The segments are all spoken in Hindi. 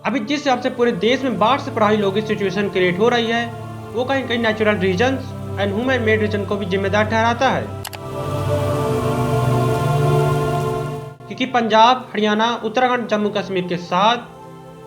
अभी जिस हिसाब से पूरे देश में बाढ़ से प्रभावित लोगों की सिचुएशन क्रिएट हो रही है, वो कहीं कहीं natural reasons and human made reason को भी जिम्मेदार ठहराता है। क्योंकि पंजाब, हरियाणा, उत्तराखंड, जम्मू कश्मीर के साथ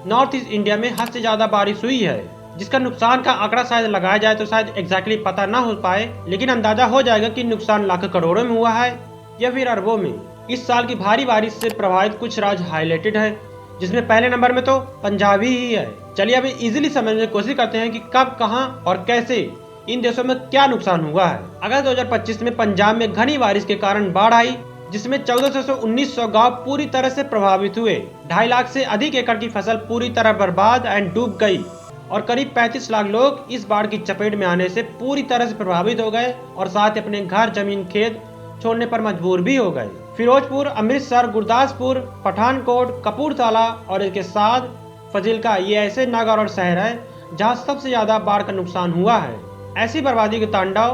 नॉर्थ ईस्ट इंडिया में हद से ज्यादा बारिश हुई है, जिसका नुकसान का आंकड़ा शायद लगाया जाए तो शायद एग्जैक्टली पता ना हो पाए, लेकिन अंदाजा हो जाएगा कि नुकसान लाखों करोड़ों में हुआ है या फिर अरबों में। इस साल की भारी बारिश से प्रभावित कुछ राज्य हाईलाइटेड है, जिसमें पहले नंबर में तो पंजाब ही है। चलिए अभी इजीली समझने की कोशिश करते हैं कि कब, कहां और कैसे इन देशों में क्या नुकसान हुआ है। अगस्त 2025 में पंजाब में घनी बारिश के कारण बाढ़ आई, जिसमें 1400 से 1900 गांव पूरी तरह से प्रभावित हुए। 2.5 लाख से अधिक एकड़ की फसल पूरी तरह बर्बाद एंड डूब गई और करीब 35 लाख लोग इस बाढ़ की चपेट में आने से पूरी तरह से प्रभावित हो गए और साथ ही अपने घर, जमीन, खेत छोड़ने पर मजबूर भी हो गए। फिरोजपुर, अमृतसर, गुरदासपुर, पठानकोट, कपूरथला और इसके साथ फजीलका ये ऐसे नगर और शहर है जहां सबसे ज्यादा बाढ़ का नुकसान हुआ है। ऐसी बर्बादी के तांडव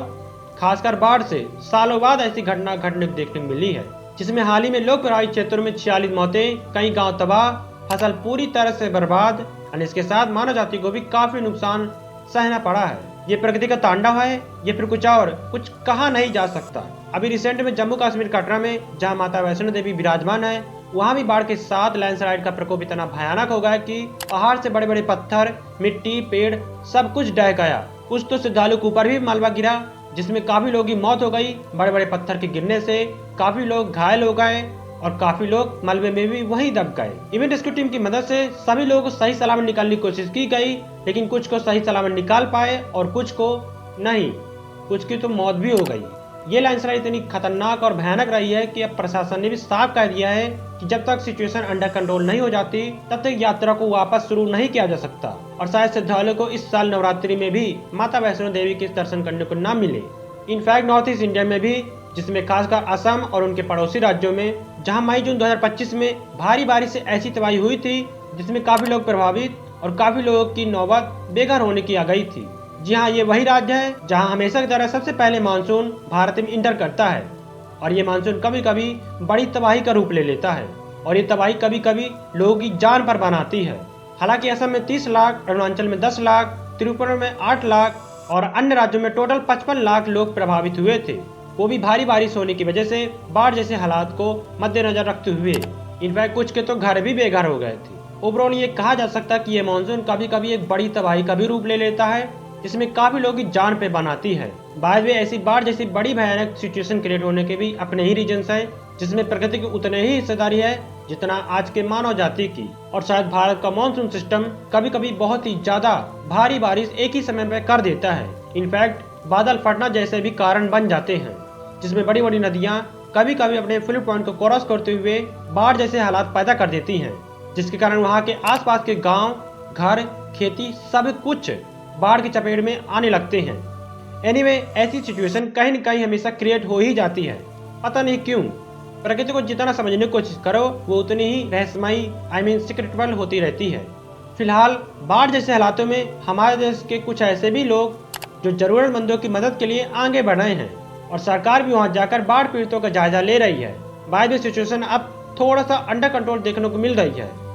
खासकर बाढ़ से सालों बाद ऐसी घटना घटने देखने को मिली है, जिसमें हाल ही में लोक प्रभावित क्षेत्रों में 46 मौतें, कई गांव तबाह, फसल पूरी तरह से बर्बाद और इसके साथ मानव जाति को भी काफी नुकसान सहना पड़ा है। ये प्रकृति का तांडव है, ये फिर कुछ और कुछ कहा नहीं जा सकता। अभी रिसेंट में जम्मू कश्मीर कटरा में जहां माता वैष्णो देवी विराजमान है, वहां भी बाढ़ के साथ लैंडस्लाइड का प्रकोप इतना भयानक हो गया कि पहाड़ से बड़े बड़े पत्थर, मिट्टी, पेड़ सब कुछ ढह गया। कुछ तो श्रद्धालु के ऊपर भी मलबा गिरा, जिसमें काफी लोगों की मौत हो गई बड़े बड़े पत्थर के गिरने से। काफी लोग घायल हो गए और काफी लोग मलबे में भी वहीं दब गए। इवेंट रेस्क्यू टीम की मदद से सभी लोगों को सही सलामत निकालने की कोशिश की गई, लेकिन कुछ को सही सलामत निकाल पाए और कुछ को नहीं, कुछ की तो मौत भी हो गई। ये लैंडस्लाइड इतनी खतरनाक और भयानक रही है कि अब प्रशासन ने भी साफ कह दिया है कि जब तक सिचुएशन अंडर कंट्रोल नहीं हो जाती तब तक यात्रा को वापस शुरू नहीं किया जा सकता और शायद श्रद्धालुओं को इस साल नवरात्रि में भी माता वैष्णो देवी के दर्शन करने को न मिले। इनफैक्ट नॉर्थ ईस्ट इंडिया में भी, जिसमें खासकर असम और उनके पड़ोसी राज्यों में, जहां मई-जून 2025 में भारी बारिश से ऐसी तबाही हुई थी जिसमें काफी लोग प्रभावित और काफी लोगों की नौबत बेघर होने की आ गई थी। जी हाँ, ये वही राज्य है जहां हमेशा की तरह सबसे पहले मानसून भारत में इंटर करता है और ये मानसून कभी कभी बड़ी तबाही का रूप ले लेता है और ये तबाही कभी कभी लोगों की जान पर बनाती है। हालांकि असम में 30 लाख, अरुणाचल में 10 लाख, त्रिपुरा में 8 लाख और अन्य राज्यों में टोटल 55 लाख लोग प्रभावित हुए थे, वो भी भारी बारिश होने की वजह से बाढ़ जैसे हालात को मद्देनजर रखते हुए। इनफैक्ट कुछ के तो घर भी बेघर हो गए थे। ओवरऑल ये कहा जा सकता है कि ये मानसून कभी कभी एक बड़ी तबाही का भी रूप ले लेता है, जिसमें काफी लोगों की जान पे बनाती है। बाद में ऐसी बाढ़ जैसी बड़ी भयानक सिचुएशन क्रिएट होने के भी अपने ही रीजन्स हैं, जिसमें प्रकृति की उतने ही हिस्सेदारी है जितना आज के मानव जाति की। और शायद भारत का मानसून सिस्टम कभी कभी बहुत ही ज्यादा भारी बारिश एक ही समय में कर देता है। इनफैक्ट बादल फटना जैसे भी कारण बन जाते हैं, जिसमें बड़ी बड़ी नदियां कभी कभी अपने फ्लो पॉइंट को क्रॉस करते हुए बाढ़ जैसे हालात पैदा कर देती हैं, जिसके कारण वहां के आसपास के गांव, घर, खेती सब कुछ बाढ़ की चपेट में आने लगते हैं। एनीवे, ऐसी सिचुएशन कहीं न कहीं हमेशा क्रिएट हो ही जाती है, पता नहीं क्यों। प्रकृति को जितना समझने की कोशिश करो वो उतनी ही रहस्यमयी सीक्रेटेबल होती रहती है। फिलहाल बाढ़ जैसे हालातों में हमारे देश के कुछ ऐसे भी लोग जो जरूरतमंदों की मदद के लिए आगे बढ़ रहे हैं और सरकार भी वहां जाकर बाढ़ पीड़ितों का जायजा ले रही है। बाद में सिचुएशन अब थोड़ा सा अंडर कंट्रोल देखने को मिल रही है।